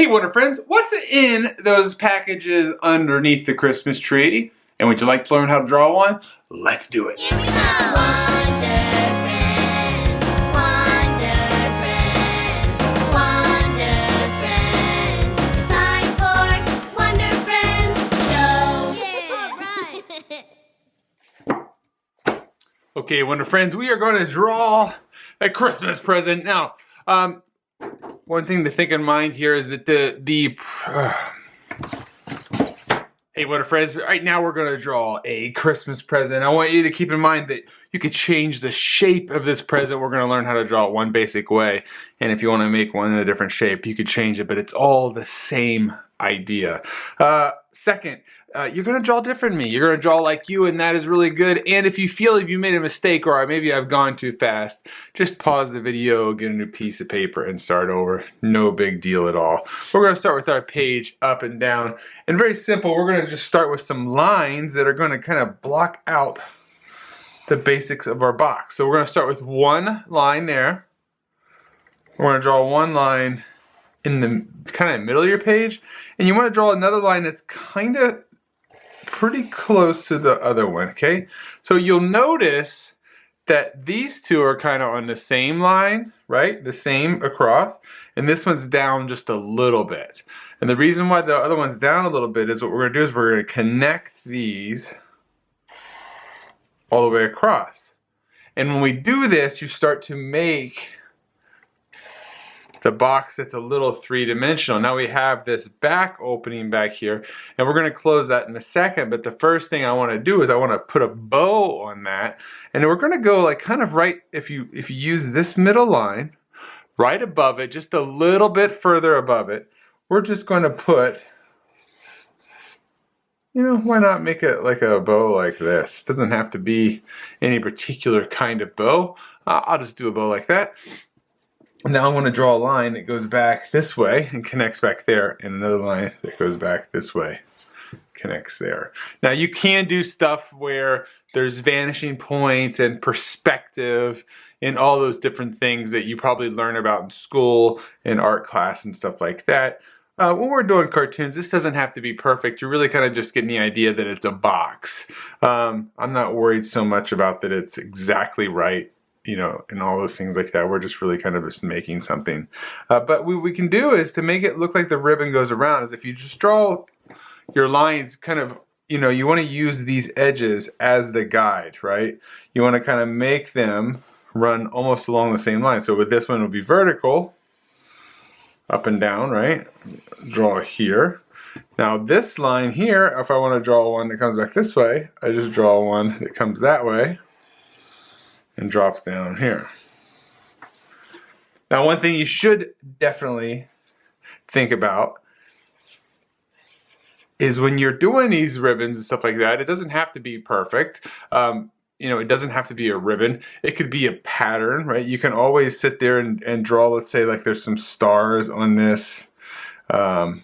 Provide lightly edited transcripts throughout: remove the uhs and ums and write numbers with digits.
Hey Wonder Friends, what's in those packages underneath the Christmas tree? And would you like to learn how to draw one? Let's do it. Here we go! Wonder Friends, Wonder Friends, time for Wonder Friends show! Yeah, right! Okay, Wonder Friends, we are going to draw a Christmas present. Now, one thing to think in mind here is that hey Wonder Friends, right now we're going to draw a Christmas present. I want you to keep in mind that you could change the shape of this present. We're going to learn how to draw it one basic way. And if you want to make one in a different shape, you could change it, but it's all the same idea. Second, you're going to draw different than me. You're going to draw like you, and that is really good. And if you feel you made a mistake or maybe I've gone too fast, just pause the video, get a new piece of paper, and start over. No big deal at all. We're going to start with our page up and down. And very simple, we're going to just start with some lines that are going to kind of block out the basics of our box. So we're going to start with one line there. We're going to draw one line in the kind of middle of your page, and you want to draw another line that's kind of pretty close to the other one, okay? So you'll notice that these two are kind of on the same line, right? The same across, and this one's down just a little bit. And the reason why the other one's down a little bit is what we're going to do is we're going to connect these all the way across. And when we do this, you start to make the box that's a little three-dimensional. Now we have this back opening back here, and we're going to close that in a second, but the first thing I want to do is I want to put a bow on that, and we're going to go like kind of right, if you use this middle line, right above it, just a little bit further above it, we're just going to put, you know, why not make it like a bow like this? It doesn't have to be any particular kind of bow. I'll just do a bow like that. Now I want to draw a line that goes back this way and connects back there, and another line that goes back this way, connects there. Now you can do stuff where there's vanishing points and perspective and all those different things that you probably learn about in school, in art class and stuff like that. When we're doing cartoons, this doesn't have to be perfect. You're really kind of just getting the idea that it's a box. I'm not worried so much about that it's exactly right, you know, and all those things like that. We're just really kind of just making something. But what we can do is to make it look like the ribbon goes around is if you just draw your lines kind of, you know, you want to use these edges as the guide, right? You want to kind of make them run almost along the same line. So with this one, it'll be vertical, up and down, right? Draw here. Now this line here, if I want to draw one that comes back this way, I just draw one that comes that way and drops down here. Now one thing you should definitely think about is when you're doing these ribbons and stuff like that, it doesn't have to be perfect. You know, it doesn't have to be a ribbon. It could be a pattern, right? You can always sit there and draw, let's say like there's some stars on this. If I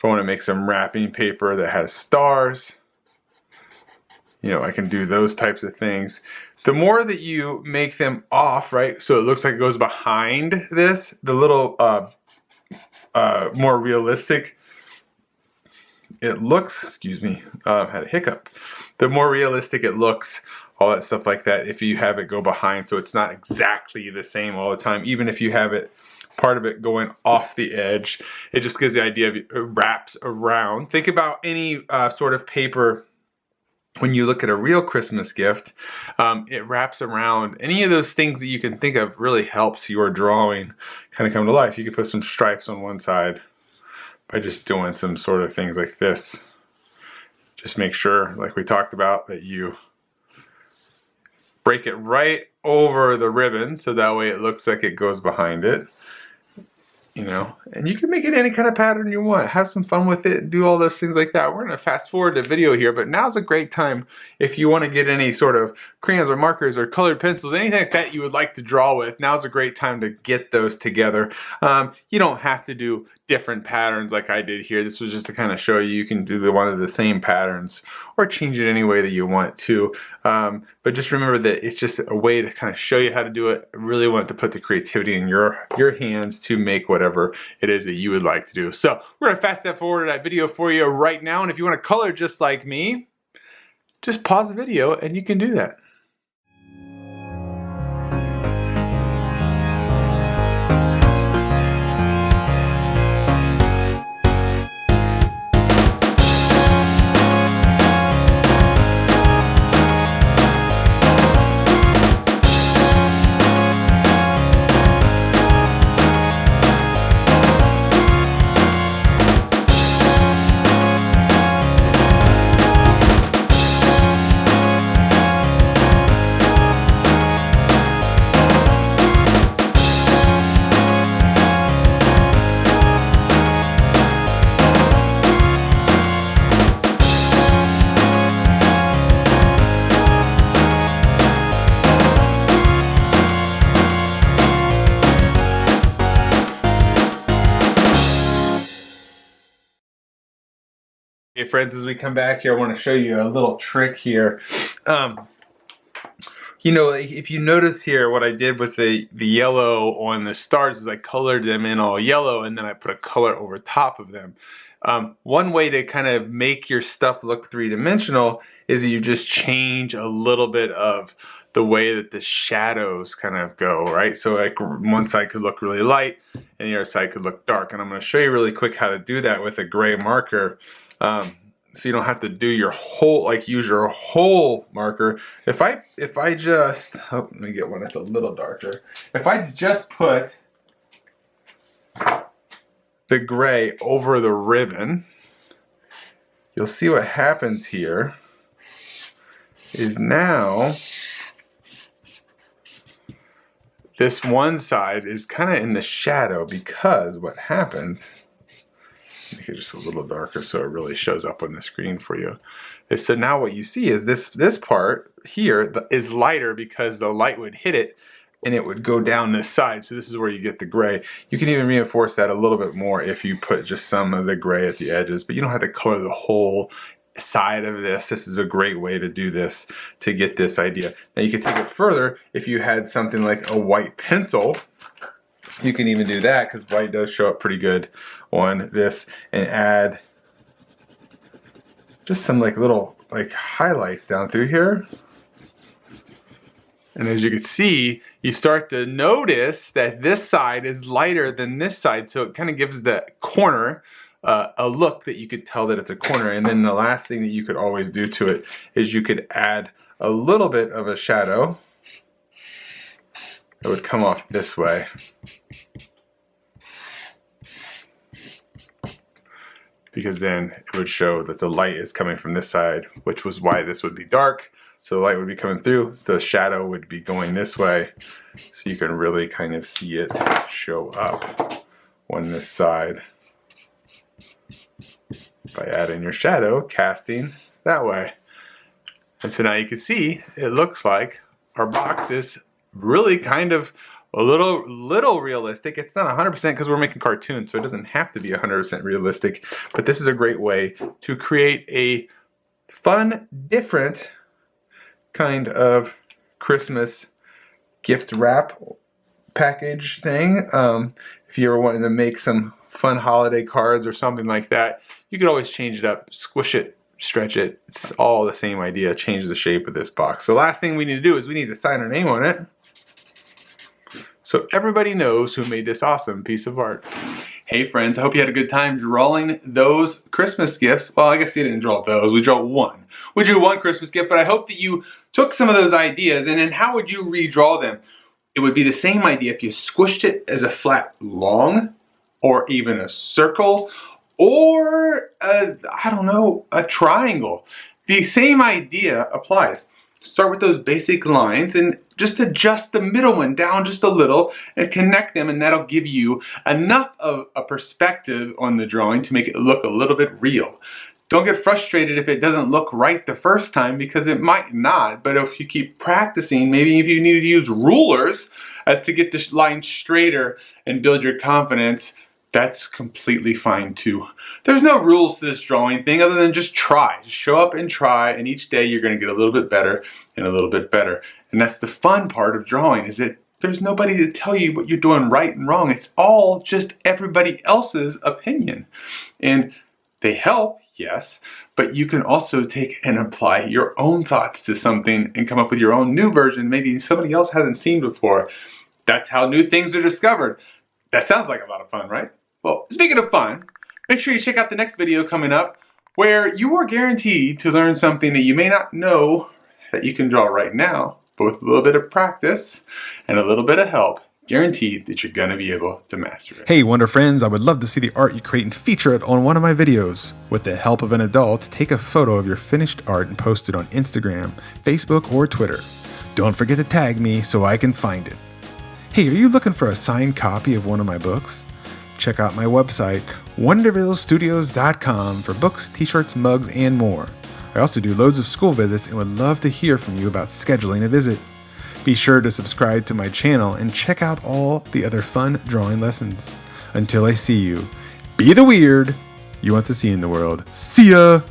want to make some wrapping paper that has stars, you know, I can do those types of things. The more that you make them off, right, so it looks like it goes behind this, the little more realistic it looks, excuse me, had a hiccup. The more realistic it looks, all that stuff like that, if you have it go behind, so it's not exactly the same all the time, even if you have it, part of it going off the edge, it just gives the idea of it wraps around. Think about any sort of paper. When you look at a real Christmas gift, it wraps around. Any of those things that you can think of really helps your drawing kind of come to life. You could put some stripes on one side by just doing some sort of things like this. Just make sure, like we talked about, that you break it right over the ribbon so that way it looks like it goes behind it. You know, and you can make it any kind of pattern you want. Have some fun with it and do all those things like that. We're going to fast forward the video here, but now's a great time if you want to get any sort of crayons or markers or colored pencils, anything like that you would like to draw with. Now's a great time to get those together. You don't have to do different patterns like I did here. This was just to kind of show you can do one of the same patterns or change it any way that you want to. But just remember that it's just a way to kind of show you how to do it. I really want to put the creativity in your hands to make whatever whatever it is that you would like to do. So we're gonna fast step forward to that video for you right now. And if you want to color just like me, just pause the video and you can do that. Hey friends, as we come back here, I want to show you a little trick here. You know, if you notice here, what I did with the yellow on the stars is I colored them in all yellow, and then I put a color over top of them. One way to kind of make your stuff look three-dimensional is you just change a little bit of the way that the shadows kind of go, right? So like one side could look really light and the other side could look dark. And I'm going to show you really quick how to do that with a gray marker. So you don't have to do your whole, like use your whole marker. If I just, oh, let me get one that's a little darker. If I just put the gray over the ribbon, you'll see what happens here is now this one side is kind of in the shadow, because what happens, make it just a little darker so it really shows up on the screen for you. So now what you see is this part here is lighter because the light would hit it and it would go down this side. So this is where you get the gray. You can even reinforce that a little bit more if you put just some of the gray at the edges, but you don't have to color the whole side of this. This is a great way to do this to get this idea. Now you can take it further. If you had something like a white pencil, you can even do that, because white does show up pretty good on this, and add just some like little like highlights down through here. And as you can see, you start to notice that this side is lighter than this side, so it kind of gives the corner a look that you could tell that it's a corner. And then the last thing that you could always do to it is you could add a little bit of a shadow that would come off this way. Because then it would show that the light is coming from this side, which was why this would be dark. So the light would be coming through, the shadow would be going this way. So you can really kind of see it show up on this side by adding your shadow, casting that way. And so now you can see, it looks like our box is really kind of a little realistic. It's not 100% because we're making cartoons, so it doesn't have to be 100% realistic. But this is a great way to create a fun, different kind of Christmas gift wrap package thing. If you ever wanted to make some fun holiday cards or something like that, you could always change it up, squish it, stretch it. It's all the same idea. Change the shape of this box. So last thing we need to do is we need to sign our name on it, so everybody knows who made this awesome piece of art. Hey friends, I hope you had a good time drawing those Christmas gifts. Well, I guess you didn't draw those, we drew one. We drew one Christmas gift, but I hope that you took some of those ideas, and then how would you redraw them? It would be the same idea if you squished it as a flat long, or even a circle, or I don't know, a triangle. The same idea applies. Start with those basic lines and just adjust the middle one down just a little and connect them, and that'll give you enough of a perspective on the drawing to make it look a little bit real. Don't get frustrated if it doesn't look right the first time, because it might not, but if you keep practicing, maybe if you need to use rulers as to get this line straighter and build your confidence, that's completely fine too. There's no rules to this drawing thing other than just try. Just show up and try, and each day you're going to get a little bit better and a little bit better. And that's the fun part of drawing, is that There's nobody to tell you what you're doing right and wrong. It's all just everybody else's opinion. And they help, yes, but you can also take and apply your own thoughts to something and come up with your own new version maybe somebody else hasn't seen before. That's how new things are discovered. That sounds like a lot of fun, right? Well, speaking of fun, make sure you check out the next video coming up where you are guaranteed to learn something that you may not know that you can draw right now, but with a little bit of practice and a little bit of help, guaranteed that you're going to be able to master it. Hey Wonder Friends, I would love to see the art you create and feature it on one of my videos. With the help of an adult, take a photo of your finished art and post it on Instagram, Facebook, or Twitter. Don't forget to tag me so I can find it. Hey, are you looking for a signed copy of one of my books? Check out my website, wondervillestudios.com, for books, t-shirts, mugs, and more. I also do loads of school visits and would love to hear from you about scheduling a visit. Be sure to subscribe to my channel and check out all the other fun drawing lessons. Until I see you, be the weird you want to see in the world. See ya!